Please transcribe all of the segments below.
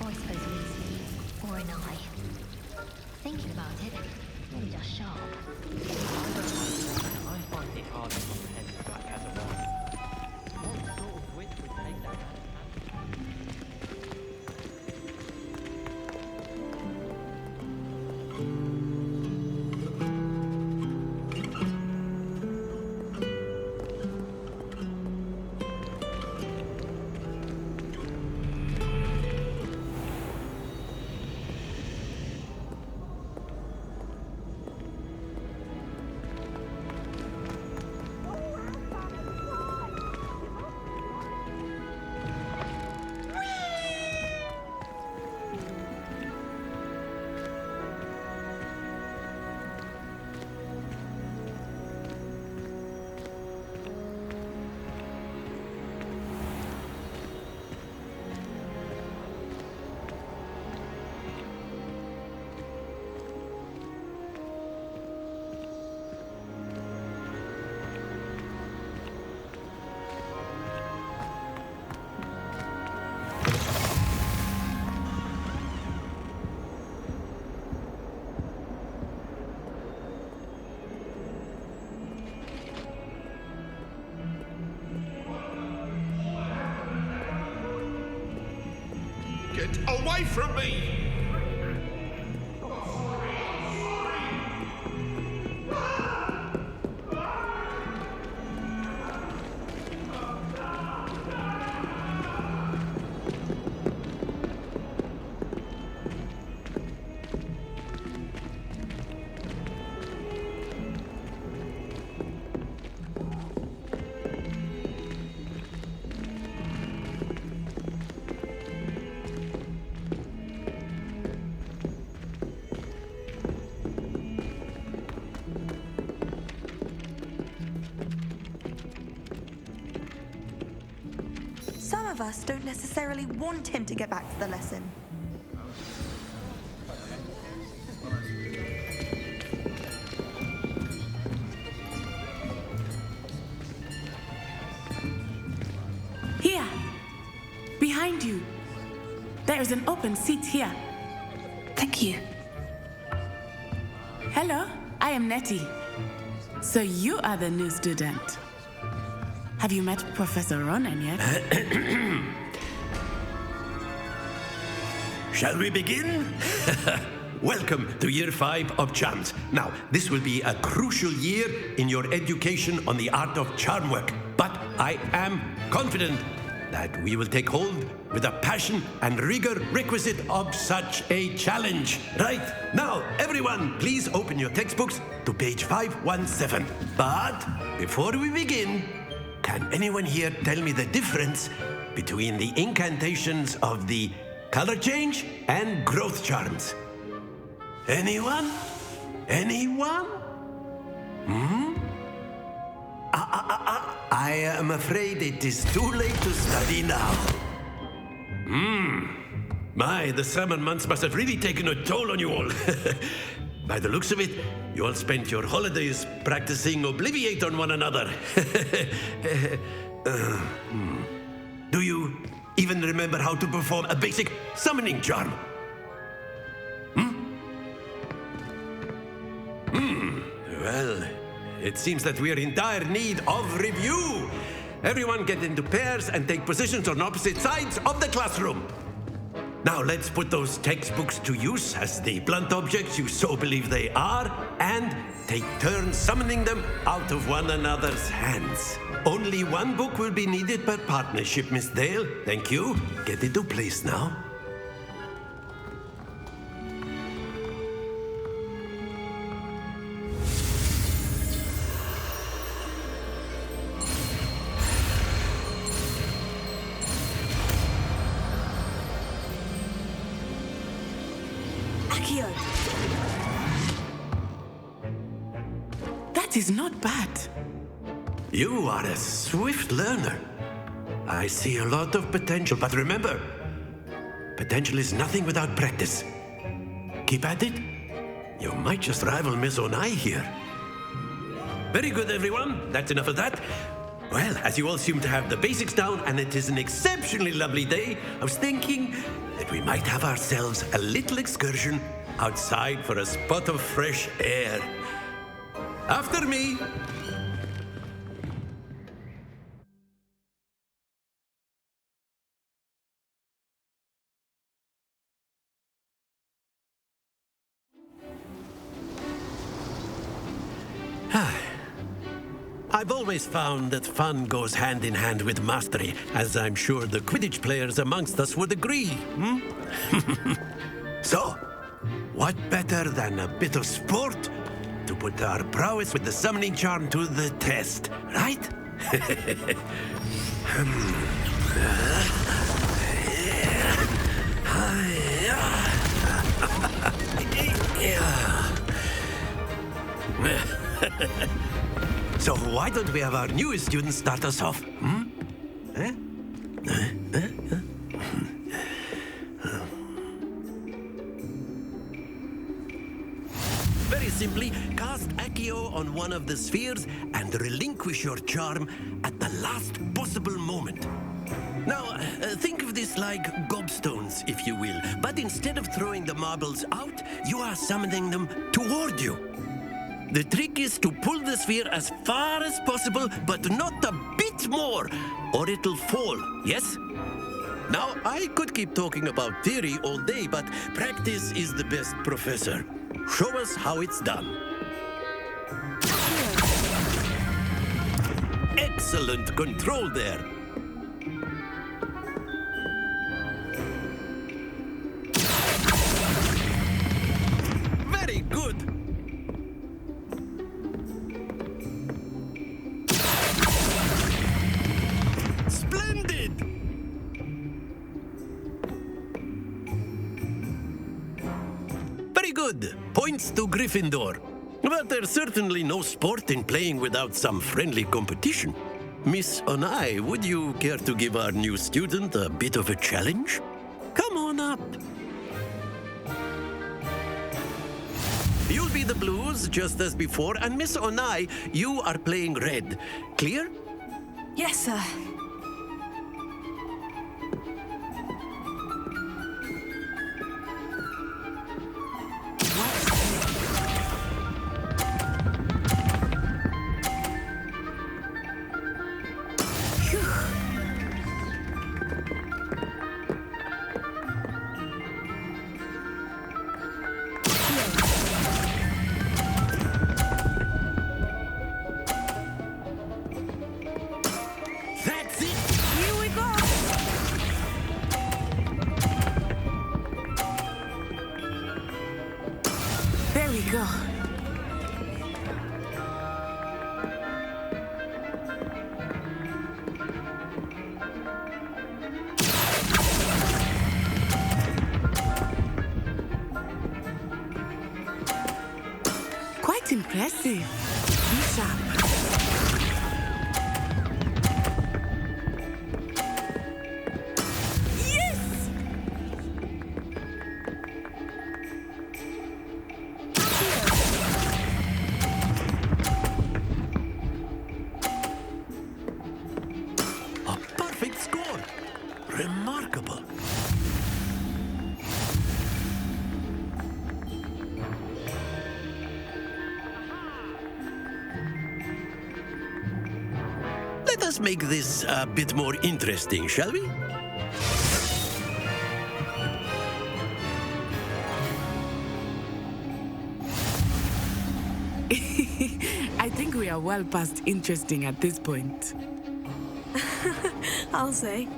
Or I suppose an easy, or an eye. Thinking about it, maybe just sharp. I find it hard to comprehend the black as a wand. What sort of witch would take that out of hand? Get away from me! Some of us don't necessarily want him to get back to the lesson. Here! Behind you! There is an open seat here. Thank you. Hello, I am Nettie. So you are the new student. Have you met Professor Ronan yet? Shall we begin? Welcome to Year 5 of Charms. Now, this will be a crucial year in your education on the art of charm work. But I am confident that we will take hold with the passion and rigor requisite of such a challenge. Right, now, everyone, please open your textbooks to page 517. But before we begin, can anyone here tell me the difference between the incantations of the color change and growth charms? Anyone? Anyone? I am afraid it is too late to study now. My, the summer months must have really taken a toll on you all. By the looks of it, you all spent your holidays practicing Obliviate on one another. Do you even remember how to perform a basic summoning charm? Well, it seems that we are in dire need of review. Everyone get into pairs and take positions on opposite sides of the classroom. Now let's put those textbooks to use as the blunt objects you so believe they are, and take turns summoning them out of one another's hands. Only one book will be needed per partnership, Miss Dale. Thank you. Get into place now. That is not bad. You are a swift learner. I see a lot of potential, but remember, potential is nothing without practice. Keep at it. You might just rival Miss Onai here. Very good, everyone. That's enough of that. Well, as you all seem to have the basics down and it is an exceptionally lovely day, I was thinking that we might have ourselves a little excursion outside for a spot of fresh air. After me. I've always found that fun goes hand in hand with mastery, as I'm sure the Quidditch players amongst us would agree. So, what better than a bit of sport to put our prowess with the summoning charm to the test, right? So why don't we have our newest student start us off? Very simply, cast Accio on one of the spheres and relinquish your charm at the last possible moment. Now, think of this like gobstones, if you will, but instead of throwing the marbles out, you are summoning them toward you. The trick is to pull the sphere as far as possible, but not a bit more, or it'll fall, yes? Now, I could keep talking about theory all day, but practice is the best professor. Show us how it's done. Excellent control there. Very good. Splendid! Very good. Points to Gryffindor. But there's certainly no sport in playing without some friendly competition. Miss Onai, would you care to give our new student a bit of a challenge? Come on up. You'll be the blues, just as before, and Miss Onai, you are playing red. Clear? Yes, sir. That's it! Here we go! There we go. Quite impressive. Be sharp. Yes! A perfect score! Remarkable! Let us make this a bit more interesting, shall we? I think we are well past interesting at this point. I'll say.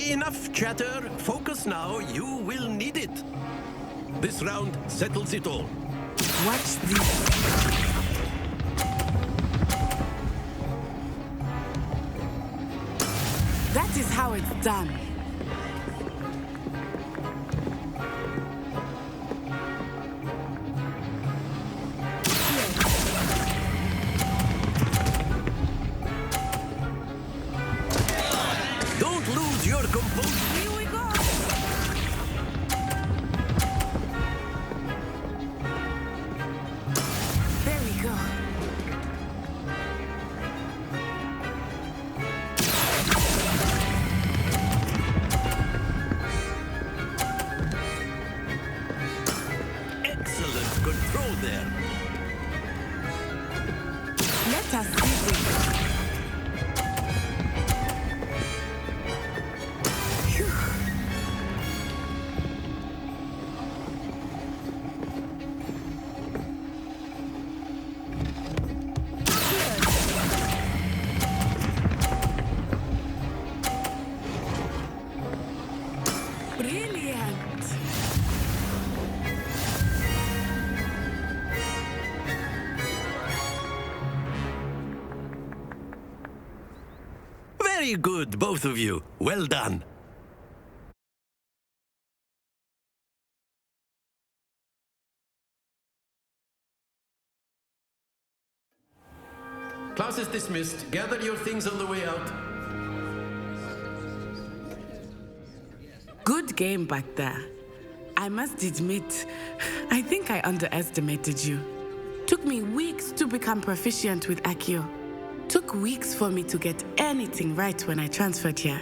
Enough chatter. Focus now. You will need it. This round settles it all. Watch this. That is how it's done. Don't lose your composure. Here we go! There we go. there. Let us see this. Brilliant. Very good, both of you. Well done. Class is dismissed. Gather your things on the way out. Good game back there. I must admit, I think I underestimated you. Took me weeks to become proficient with Accio. Took weeks for me to get anything right when I transferred here.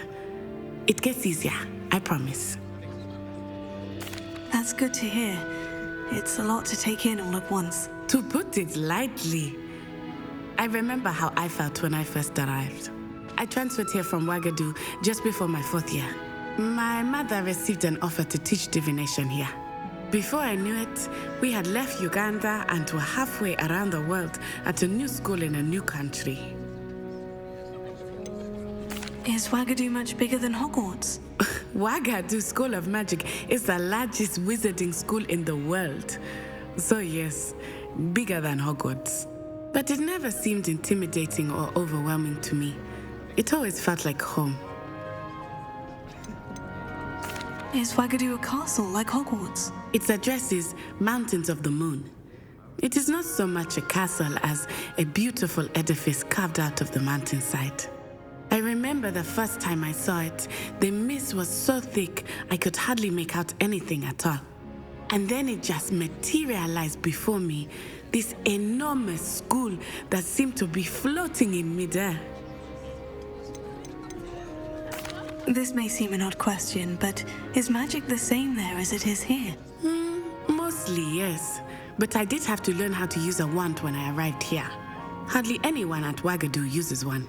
It gets easier, I promise. That's good to hear. It's a lot to take in all at once. To put it lightly, I remember how I felt when I first arrived. I transferred here from Ouagadougou just before my 4th year. My mother received an offer to teach divination here. Before I knew it, we had left Uganda and were halfway around the world at a new school in a new country. Is Ouagadougou much bigger than Hogwarts? Ouagadougou School of Magic is the largest wizarding school in the world. So yes, bigger than Hogwarts. But it never seemed intimidating or overwhelming to me. It always felt like home. Is Ouagadougou a castle like Hogwarts? Its address is Mountains of the Moon. It is not so much a castle as a beautiful edifice carved out of the mountainside. I remember the first time I saw it, the mist was so thick I could hardly make out anything at all. And then it just materialized before me, this enormous school that seemed to be floating in midair. This may seem an odd question, but is magic the same there as it is here? Mostly, yes. But I did have to learn how to use a wand when I arrived here. Hardly anyone at Ouagadougou uses one.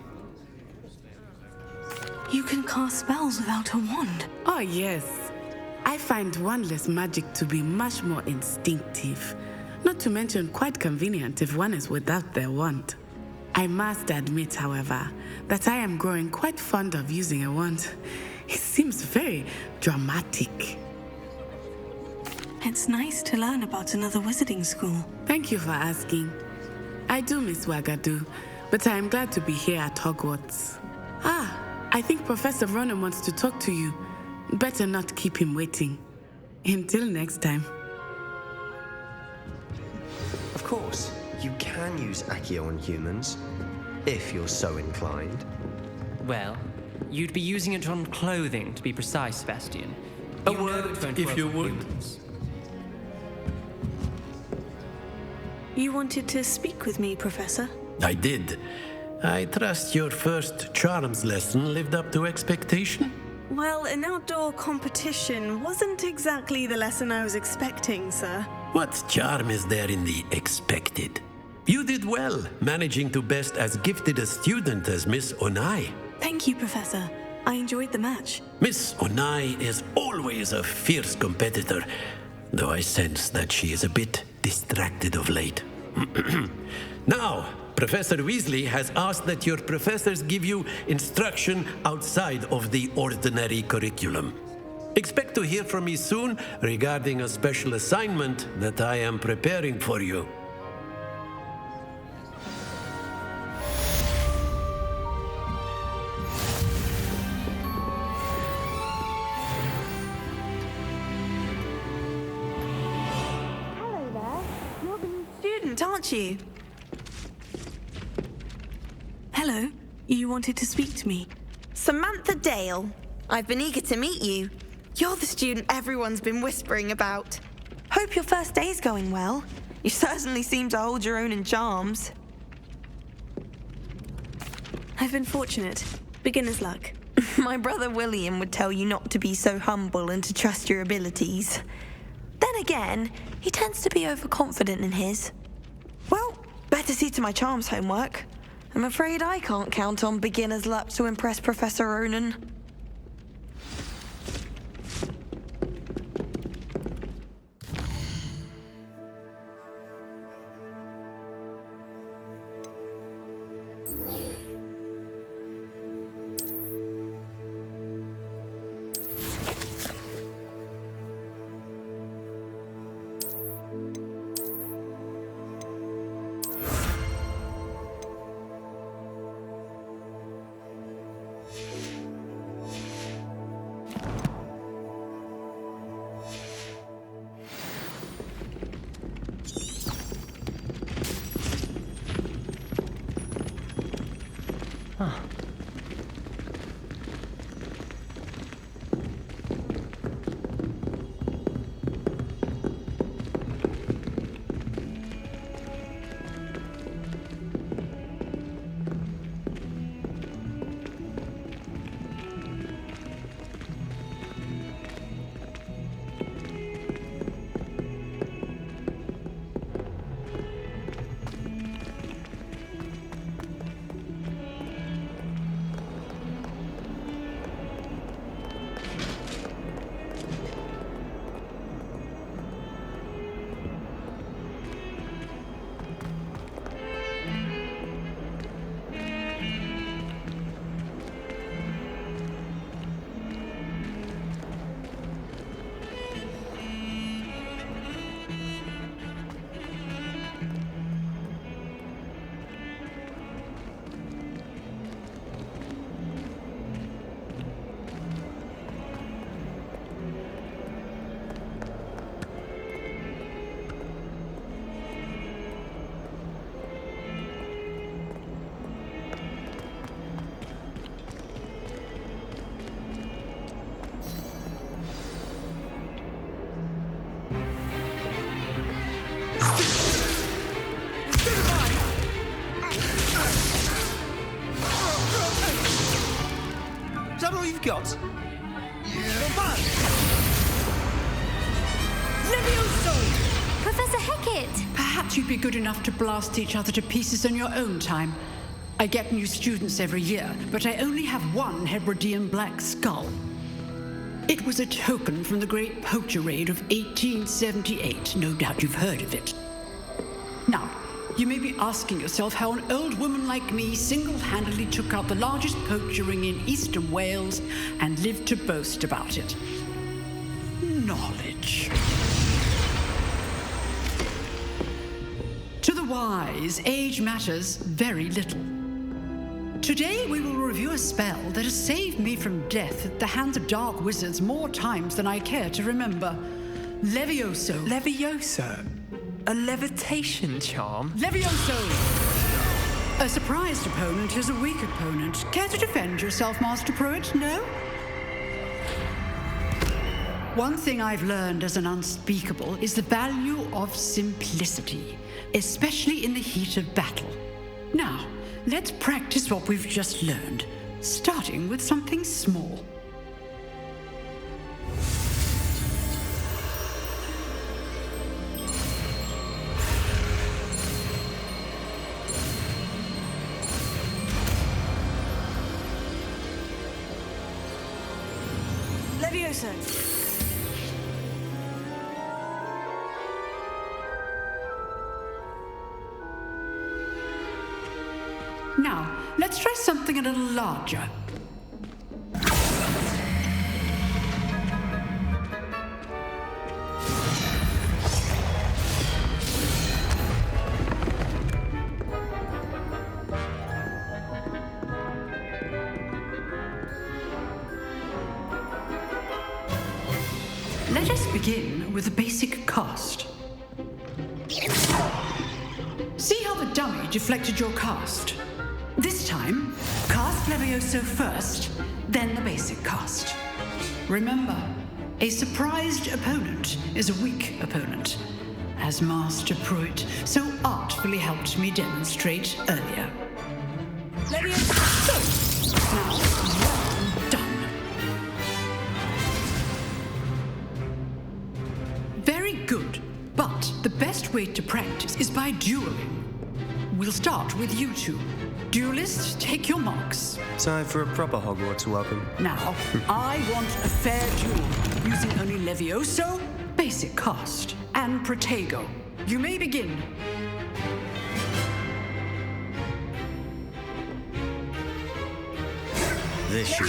You can cast spells without a wand. Oh, yes. I find wandless magic to be much more instinctive. Not to mention quite convenient if one is without their wand. I must admit, however, that I am growing quite fond of using a wand. It seems very dramatic. It's nice to learn about another wizarding school. Thank you for asking. I do miss Ouagadougou, but I am glad to be here at Hogwarts. I think Professor Ronan wants to talk to you. Better not keep him waiting. Until next time. Of course, you can use Accio on humans, if you're so inclined. Well, you'd be using it on clothing, to be precise, Sebastian. A You know word, it won't if work you on would. humans. You wanted to speak with me, Professor? I did. I trust your first charms lesson lived up to expectation? Well, an outdoor competition wasn't exactly the lesson I was expecting, sir. What charm is there in the expected? You did well, managing to best as gifted a student as Miss Onai. Thank you, Professor. I enjoyed the match. Miss Onai is always a fierce competitor, though I sense that she is a bit distracted of late. Now, Professor Weasley has asked that your professors give you instruction outside of the ordinary curriculum. Expect to hear from me soon regarding a special assignment that I am preparing for you. Hello there. You're the new student, aren't you? Hello. You wanted to speak to me. Samantha Dale. I've been eager to meet you. You're the student everyone's been whispering about. Hope your first day's going well. You certainly seem to hold your own in charms. I've been fortunate. Beginner's luck. My brother William would tell you not to be so humble and to trust your abilities. Then again, he tends to be overconfident in his. Well, better see to my charms homework. I'm afraid I can't count on beginner's luck to impress Professor Ronan. Is that all you've got? Levioso! Professor Hecat! Perhaps you'd be good enough to blast each other to pieces on your own time. I get new students every year, but I only have one Hebridean black skull. It was a token from the Great Poacher Raid of 1878. No doubt you've heard of it. Now, you may be asking yourself how an old woman like me single-handedly took out the largest poacher ring in eastern Wales and lived to boast about it. Knowledge. To the wise, age matters very little. Today we will review a spell that has saved me from death at the hands of dark wizards more times than I care to remember. Levioso. Levioso? A levitation charm? Levioso! A surprised opponent is a weak opponent. Care to defend yourself, Master Pruitt? No? One thing I've learned as an unspeakable is the value of simplicity, especially in the heat of battle. Now, let's practice what we've just learned, starting with something small. Levioso! Now, let's try something a little larger. Let us begin with the basic cast. See how the dummy deflected your cast? This time, cast Levioso first, then the basic cast. Remember, a surprised opponent is a weak opponent, as Master Pruitt so artfully helped me demonstrate earlier. Levioso! Now, well done. Very good. But the best way to practice is by dueling. We'll start with you two. Duelists, take your marks. Time for a proper Hogwarts welcome. Now, I want a fair duel, using only Levioso, basic cast, and Protego. You may begin. This should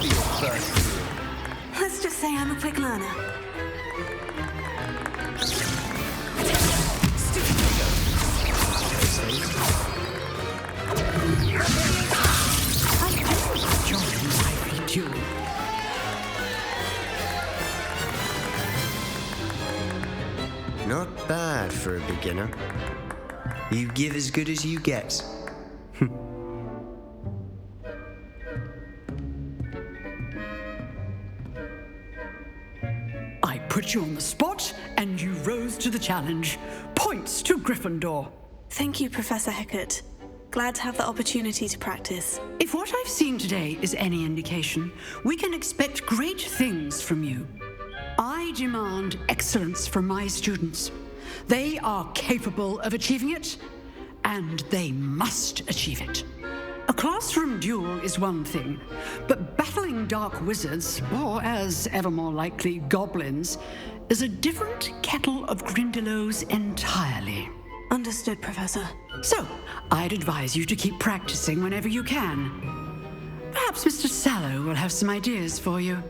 be your first. Let's just say I'm a quick learner. Not bad for a beginner. You give as good as you get. I put you on the spot, and you rose to the challenge. Points to Gryffindor. Thank you, Professor Hecat. Glad to have the opportunity to practice. If what I've seen today is any indication, we can expect great things from you. I demand excellence from my students. They are capable of achieving it, and they must achieve it. A classroom duel is one thing, but battling dark wizards, or as ever more likely, goblins, is a different kettle of Grindylows entirely. Understood, Professor. So, I'd advise you to keep practicing whenever you can. Perhaps Mr. Sallow will have some ideas for you.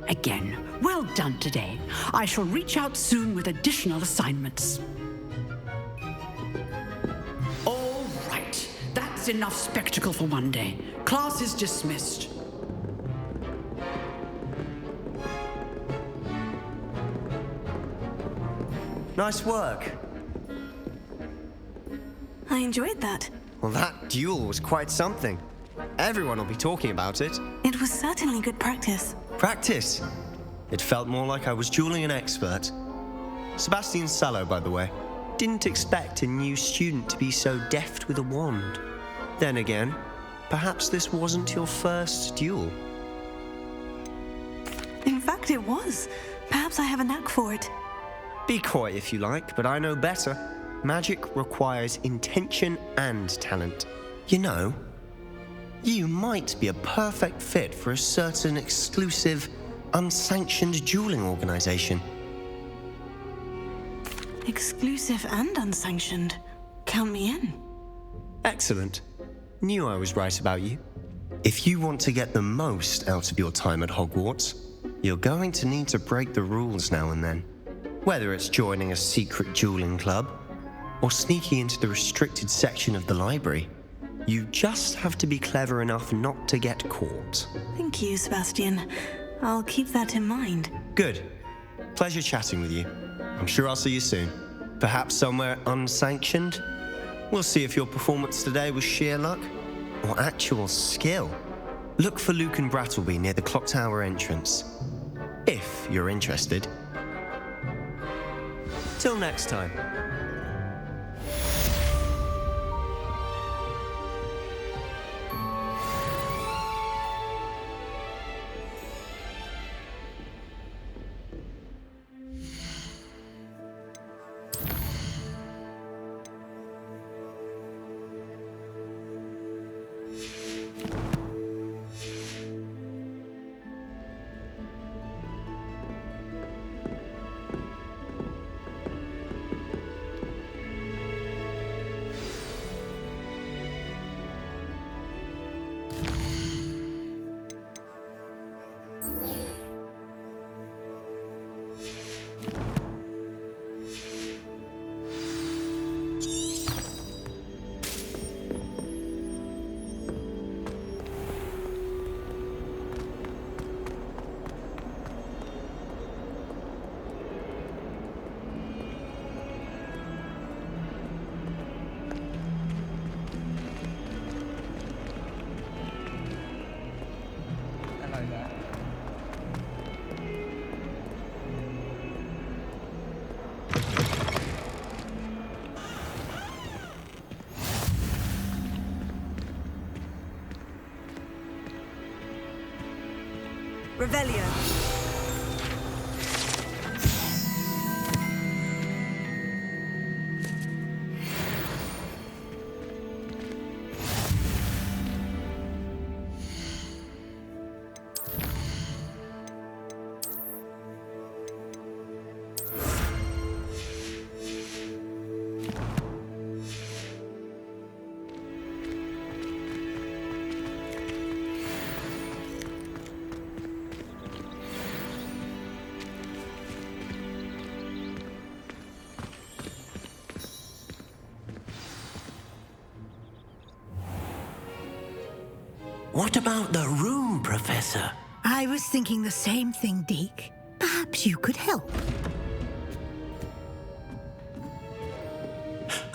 Again, well done today. I shall reach out soon with additional assignments. All right, that's enough spectacle for one day. Class is dismissed. Nice work. I enjoyed that. Well, that duel was quite something. Everyone will be talking about it. It was certainly good practice. Practice? It felt more like I was dueling an expert. Sebastian Sallow, by the way. Didn't expect a new student to be so deft with a wand. Then again, perhaps this wasn't your first duel. In fact, it was. Perhaps I have a knack for it. Be coy if you like, but I know better. Magic requires intention and talent. You know, you might be a perfect fit for a certain exclusive, unsanctioned dueling organization. Exclusive and unsanctioned. Count me in. Excellent. Knew I was right about you. If you want to get the most out of your time at Hogwarts, you're going to need to break the rules now and then. Whether it's joining a secret dueling club, or sneaking into the restricted section of the library, you just have to be clever enough not to get caught. Thank you, Sebastian. I'll keep that in mind. Good. Pleasure chatting with you. I'm sure I'll see you soon. Perhaps somewhere unsanctioned? We'll see if your performance today was sheer luck or actual skill. Look for Luke and Brattleby near the clock tower entrance, if you're interested. Till next time. Revelio. What about the room, Professor? I was thinking the same thing, Deke. Perhaps you could help.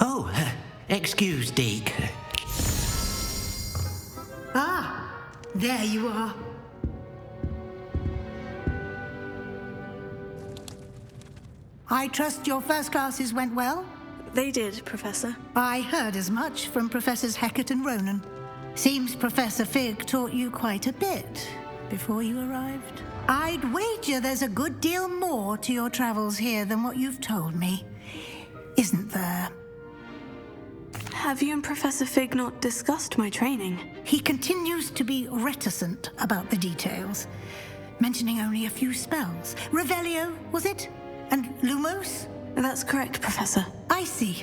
Oh, excuse, Deke. Ah, there you are. I trust your first classes went well? They did, Professor. I heard as much from Professors Hecat and Ronan. Seems Professor Fig taught you quite a bit before you arrived. I'd wager there's a good deal more to your travels here than what you've told me. Isn't there? Have you and Professor Fig not discussed my training? He continues to be reticent about the details, mentioning only a few spells. Revelio, was it? And Lumos? That's correct, Professor. I see.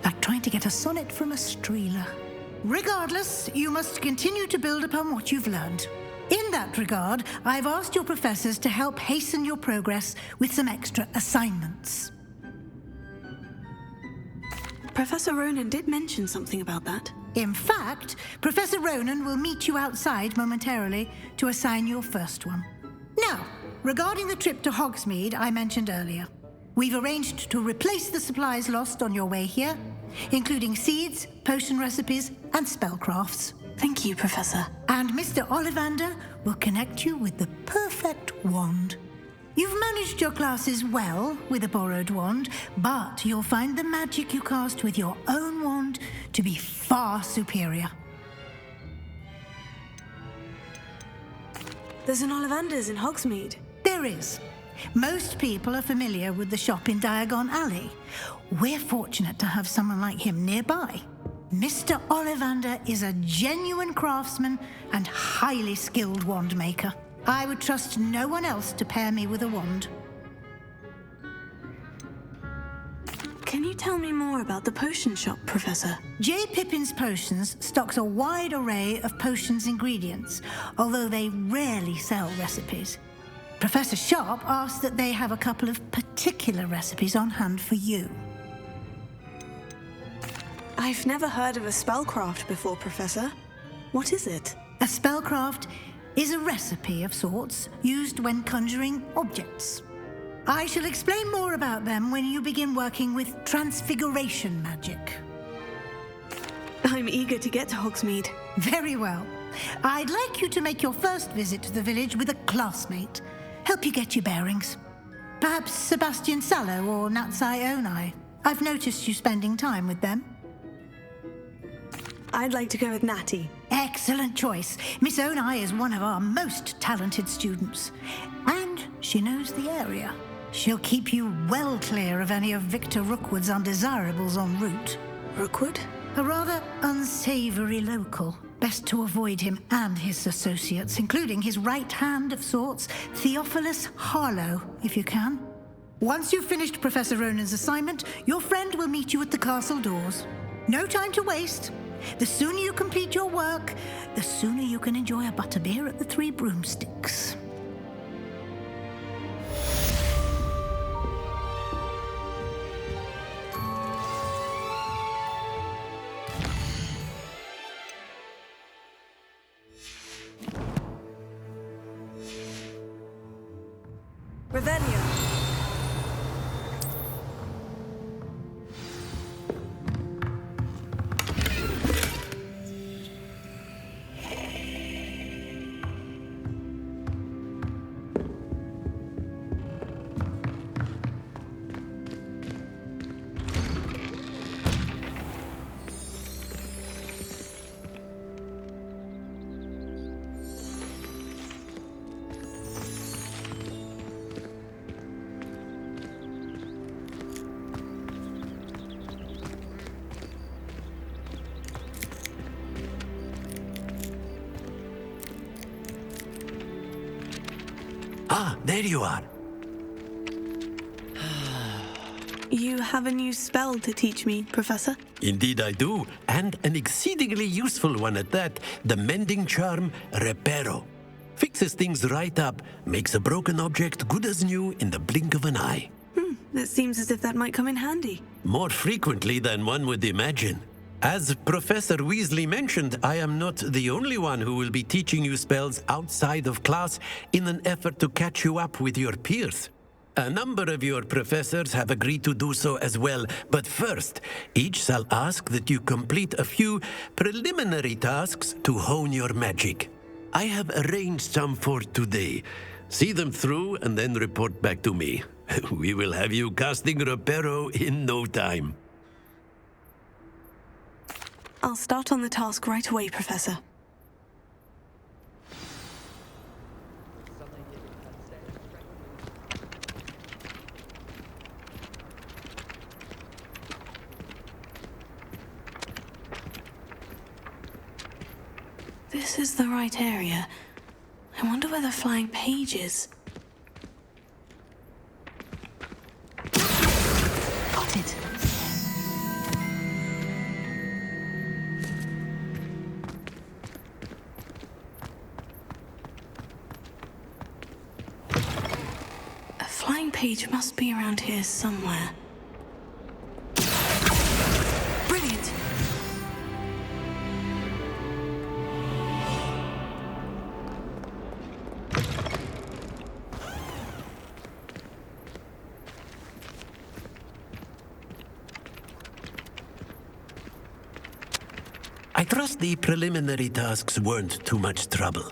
Like trying to get a sonnet from a streeler. Regardless, you must continue to build upon what you've learned. In that regard, I've asked your professors to help hasten your progress with some extra assignments. Professor Ronan did mention something about that. In fact, Professor Ronan will meet you outside momentarily to assign your first one. Now, regarding the trip to Hogsmeade I mentioned earlier, we've arranged to replace the supplies lost on your way here, including seeds, potion recipes, and spellcrafts. Thank you, Professor. And Mr. Ollivander will connect you with the perfect wand. You've managed your classes well with a borrowed wand, but you'll find the magic you cast with your own wand to be far superior. There's an Ollivander's in Hogsmeade. There is. Most people are familiar with the shop in Diagon Alley. We're fortunate to have someone like him nearby. Mr. Ollivander is a genuine craftsman and highly skilled wand maker. I would trust no one else to pair me with a wand. Can you tell me more about the potion shop, Professor? J. Pippin's Potions stocks a wide array of potions ingredients, although they rarely sell recipes. Professor Sharp asked that they have a couple of particular recipes on hand for you. I've never heard of a spellcraft before, Professor. What is it? A spellcraft is a recipe of sorts used when conjuring objects. I shall explain more about them when you begin working with transfiguration magic. I'm eager to get to Hogsmeade. Very well. I'd like you to make your first visit to the village with a classmate. Help you get your bearings. Perhaps Sebastian Sallow or Natsai Onai. I've noticed you spending time with them. I'd like to go with Natty. Excellent choice. Miss Onai is one of our most talented students. And she knows the area. She'll keep you well clear of any of Victor Rookwood's undesirables en route. Rookwood? A rather unsavory local. Best to avoid him and his associates, including his right hand of sorts, Theophilus Harlow, if you can. Once you've finished Professor Ronan's assignment, your friend will meet you at the castle doors. No time to waste. The sooner you complete your work, the sooner you can enjoy a butterbeer at the Three Broomsticks. Revelio. Ah, there you are. You have a new spell to teach me, Professor? Indeed I do, and an exceedingly useful one at that. The mending charm, Reparo. Fixes things right up, makes a broken object good as new in the blink of an eye. It seems as if that might come in handy. More frequently than one would imagine. As Professor Weasley mentioned, I am not the only one who will be teaching you spells outside of class in an effort to catch you up with your peers. A number of your professors have agreed to do so as well, but first, each shall ask that you complete a few preliminary tasks to hone your magic. I have arranged some for today. See them through and then report back to me. We will have you casting Reparo in no time. I'll start on the task right away, Professor. This is the right area. I wonder where the flying page is. Got it. A flying page must be around here somewhere. Brilliant! I trust the preliminary tasks weren't too much trouble.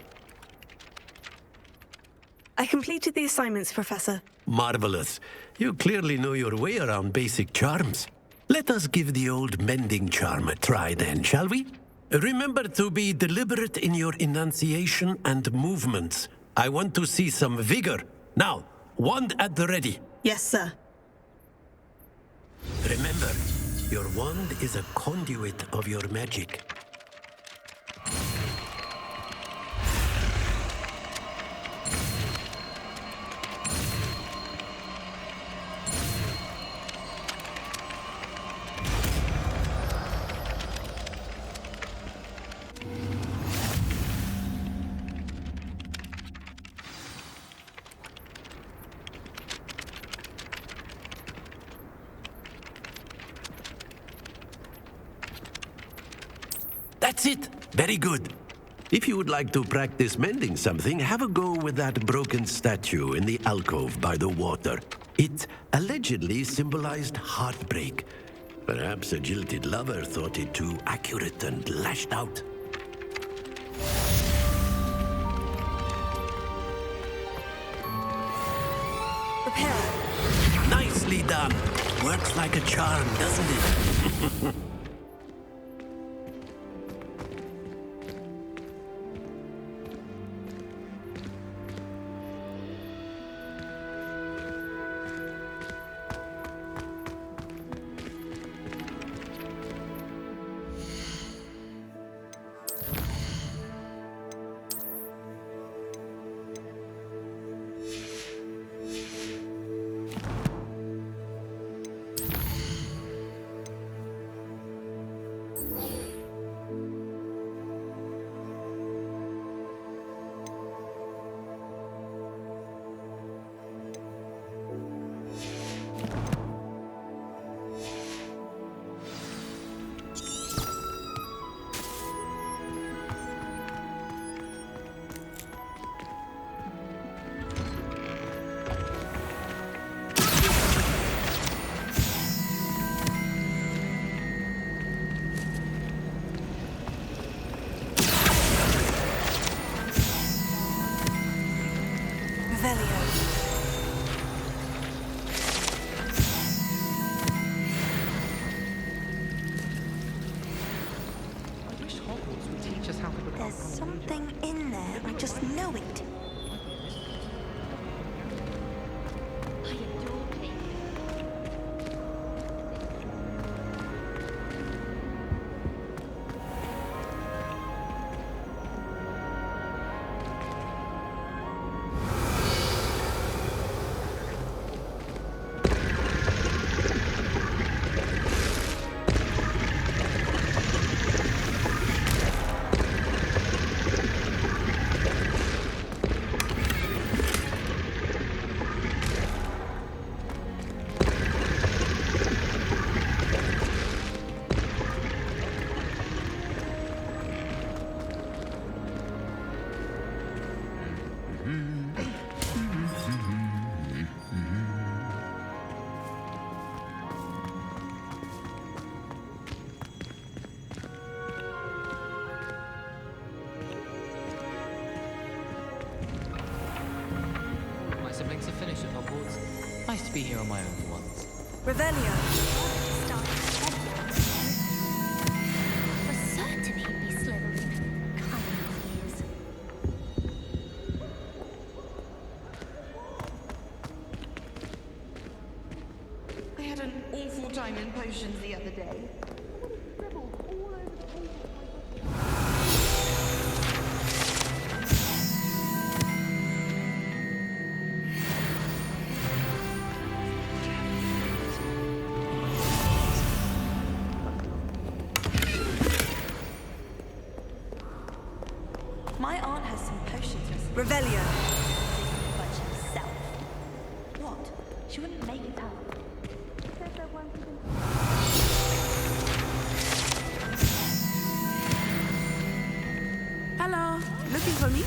I completed the assignments, Professor. Marvelous. You clearly know your way around basic charms. Let us give the old mending charm a try then, shall we? Remember to be deliberate in your enunciation and movements. I want to see some vigor. Now, wand at the ready. Yes, sir. Remember, your wand is a conduit of your magic. That's it. Very good. If you would like to practice mending something, have a go with that broken statue in the alcove by the water. It allegedly symbolized heartbreak. Perhaps a jilted lover thought it too accurate and lashed out. Reparo. Nicely done. Works like a charm, doesn't it? There's something in there. I just know it. nice to be here on my own for once. Revelio. For certain he'd be Slytherin. Cunning he is. I had an awful time in potions the other day. My aunt has some potions. Revelio. Much himself. What? She wouldn't make it out. Hello, looking for me?